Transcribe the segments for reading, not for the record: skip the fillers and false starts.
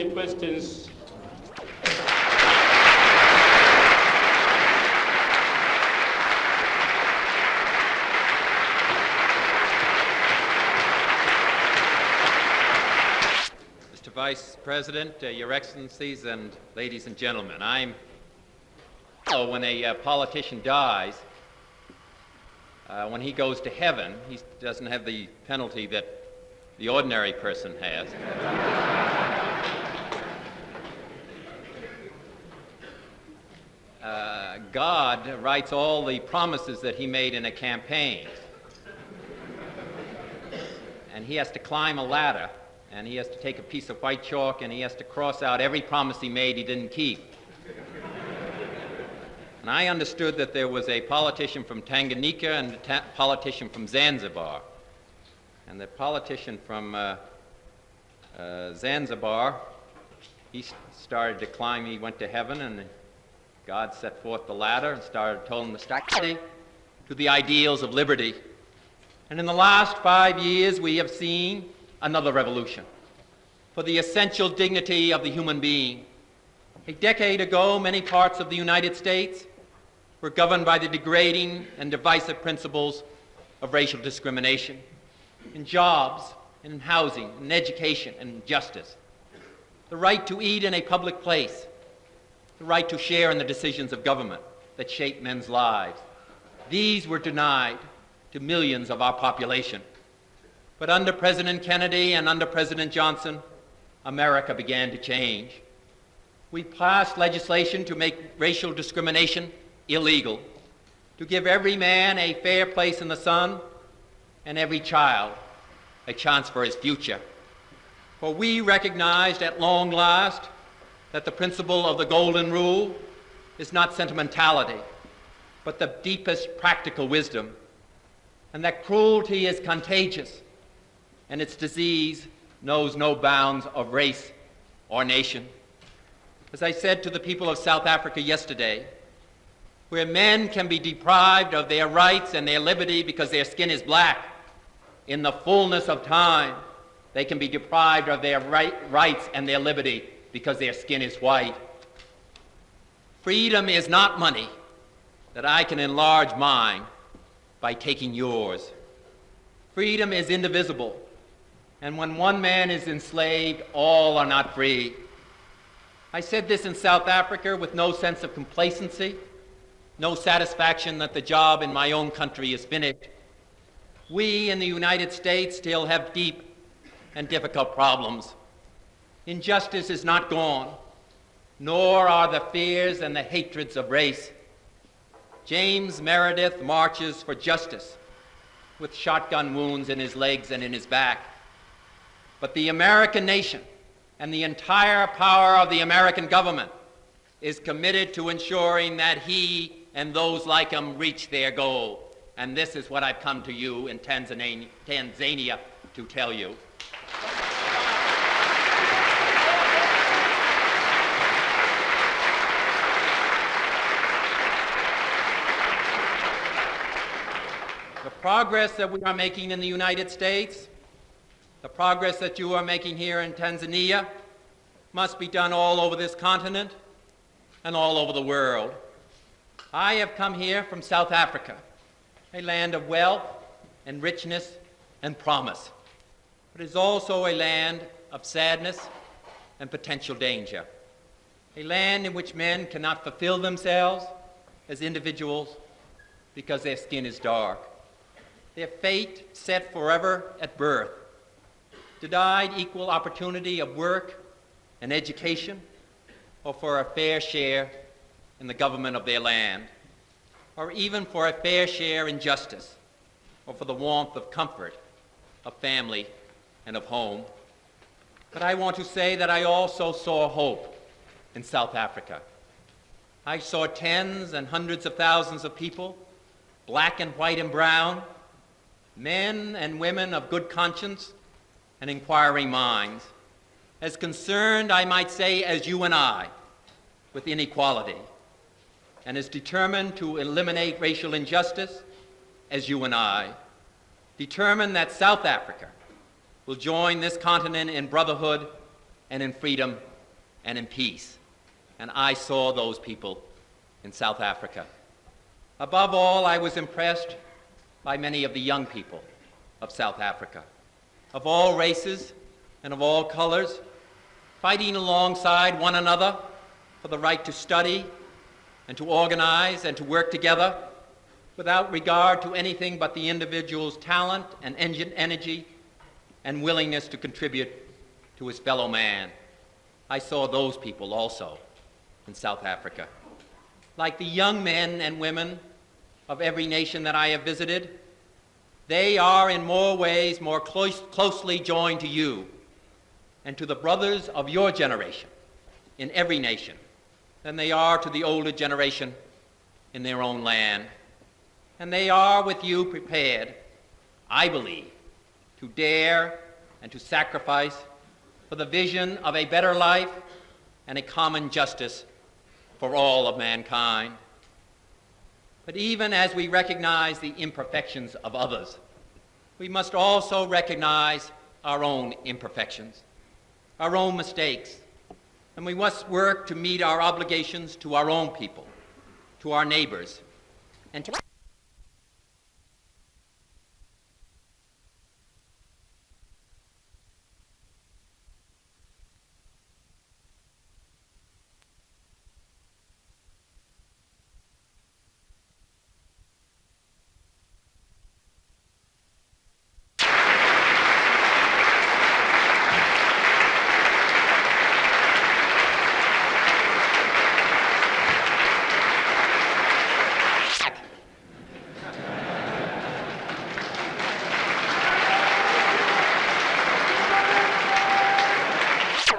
any questions. Mr. Vice President, Your Excellencies, and ladies and gentlemen, when a politician dies, when he goes to heaven, he doesn't have the penalty that the ordinary person has. God writes all the promises that he made in a campaign. And he has to climb a ladder, and he has to take a piece of white chalk, and he has to cross out every promise he made he didn't keep. And I understood that there was a politician from Tanganyika and a politician from Zanzibar. And the politician from Zanzibar, he started to climb, he went to heaven, and God set forth the ladder and told him to start getting to the ideals of liberty. And in the last 5 years, we have seen another revolution for the essential dignity of the human being. A decade ago, many parts of the United States were governed by the degrading and divisive principles of racial discrimination in jobs, in housing, in education, and in justice. The right to eat in a public place, the right to share in the decisions of government that shape men's lives. These were denied to millions of our population. But under President Kennedy and under President Johnson, America began to change. We passed legislation to make racial discrimination illegal, to give every man a fair place in the sun and every child a chance for his future. For we recognized at long last that the principle of the Golden Rule is not sentimentality, but the deepest practical wisdom, and that cruelty is contagious, and its disease knows no bounds of race or nation. As I said to the people of South Africa yesterday, where men can be deprived of their rights and their liberty because their skin is black, in the fullness of time, they can be deprived of their rights and their liberty because their skin is white. Freedom is not money that I can enlarge mine by taking yours. Freedom is indivisible, and when one man is enslaved, all are not free. I said this in South Africa with no sense of complacency, no satisfaction that the job in my own country is finished. We in the United States still have deep and difficult problems. Injustice is not gone, nor are the fears and the hatreds of race. James Meredith marches for justice with shotgun wounds in his legs and in his back. But the American nation and the entire power of the American government is committed to ensuring that he and those like him reach their goal. And this is what I've come to you in Tanzania to tell you. The progress that we are making in the United States, the progress that you are making here in Tanzania, must be done all over this continent and all over the world. I have come here from South Africa, a land of wealth and richness and promise, but it is also a land of sadness and potential danger, a land in which men cannot fulfill themselves as individuals because their skin is dark, their fate set forever at birth, denied equal opportunity of work and education, or for a fair share in the government of their land, or even for a fair share in justice, or for the warmth of comfort of family and of home. But I want to say that I also saw hope in South Africa. I saw tens and hundreds of thousands of people, black and white and brown, men and women of good conscience and inquiring minds, as concerned, I might say, as you and I, with inequality, and as determined to eliminate racial injustice as you and I, determined that South Africa will join this continent in brotherhood and in freedom and in peace. And I saw those people in South Africa. Above all, I was impressed by many of the young people of South Africa, of all races and of all colors, fighting alongside one another for the right to study and to organize and to work together without regard to anything but the individual's talent and energy and willingness to contribute to his fellow man. I saw those people also in South Africa. Like the young men and women of every nation that I have visited, they are in more ways more closely joined to you and to the brothers of your generation in every nation than they are to the older generation in their own land. And they are with you prepared, I believe, to dare and to sacrifice for the vision of a better life and a common justice for all of mankind. But even as we recognize the imperfections of others, we must also recognize our own imperfections, our own mistakes, and we must work to meet our obligations to our own people, to our neighbors, and to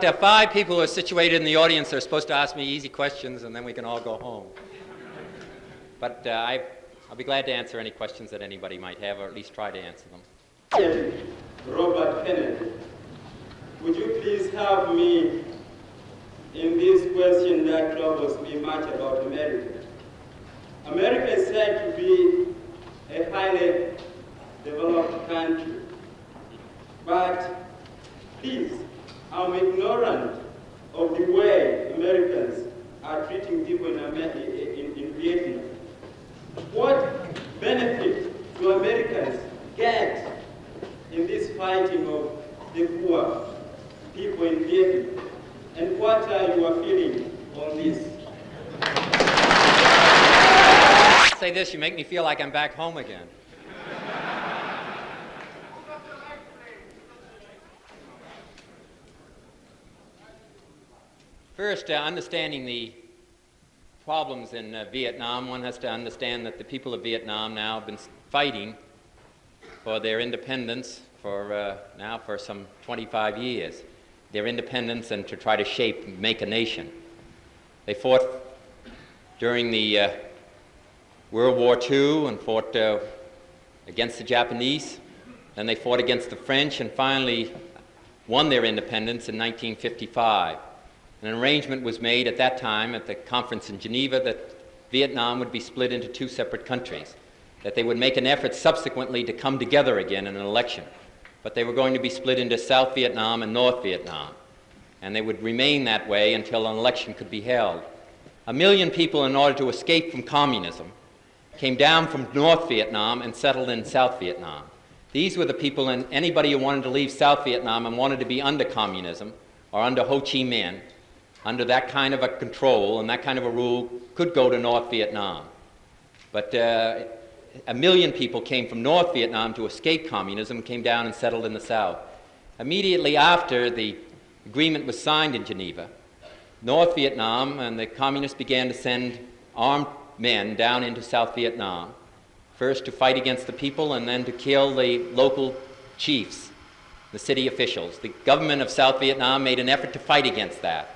There are 5 people who are situated in the audience that are supposed to ask me easy questions, and then we can all go home. But I'll be glad to answer any questions that anybody might have, or at least try to answer them. Robert Kennedy, would you please help me in this question that troubles me much about America? America is said to be a highly developed country, but please, I'm ignorant of the way Americans are treating people in Vietnam. What benefit do Americans get in this fighting of the poor people in Vietnam? And what are your feelings on this? Say this, you make me feel like I'm back home again. First, understanding the problems in Vietnam, one has to understand that the people of Vietnam now have been fighting for their independence for some 25 years. Their independence and to try to make a nation. They fought during the World War II and fought against the Japanese. Then they fought against the French and finally won their independence in 1955. An arrangement was made at that time at the conference in Geneva that Vietnam would be split into 2 separate countries, that they would make an effort subsequently to come together again in an election, but they were going to be split into South Vietnam and North Vietnam, and they would remain that way until an election could be held. 1 million people, in order to escape from communism, came down from North Vietnam and settled in South Vietnam. These were the people, and anybody who wanted to leave South Vietnam and wanted to be under communism or under Ho Chi Minh, under that kind of a control and that kind of a rule, could go to North Vietnam. But 1 million people came from North Vietnam to escape communism, came down and settled in the South. Immediately after the agreement was signed in Geneva, North Vietnam and the communists began to send armed men down into South Vietnam, first to fight against the people and then to kill the local chiefs, the city officials. The government of South Vietnam made an effort to fight against that.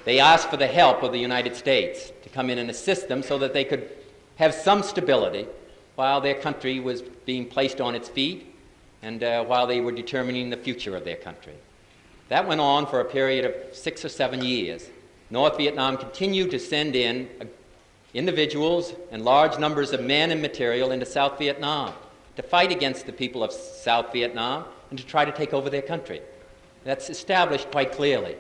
They asked for the help of the United States to come in and assist them so that they could have some stability while their country was being placed on its feet and while they were determining the future of their country. That went on for a period of 6 or 7 years. North Vietnam continued to send in individuals and large numbers of men and material into South Vietnam to fight against the people of South Vietnam and to try to take over their country. That's established quite clearly.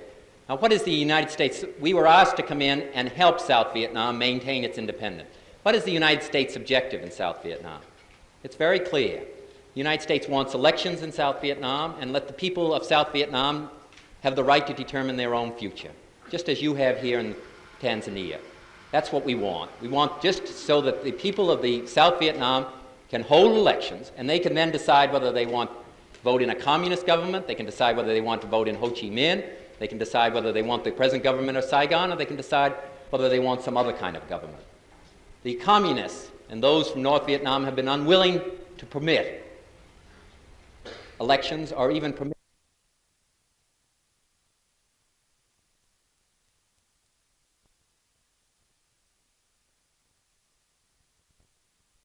Now, what is the United States? We were asked to come in and help South Vietnam maintain its independence. What is the United States' objective in South Vietnam? It's very clear. The United States wants elections in South Vietnam and let the people of South Vietnam have the right to determine their own future, just as you have here in Tanzania. That's what we want. We want just so that the people of the South Vietnam can hold elections, and they can then decide whether they want to vote in a communist government, they can decide whether they want to vote in Ho Chi Minh, they can decide whether they want the present government of Saigon, or they can decide whether they want some other kind of government. The communists and those from North Vietnam have been unwilling to permit elections or even permit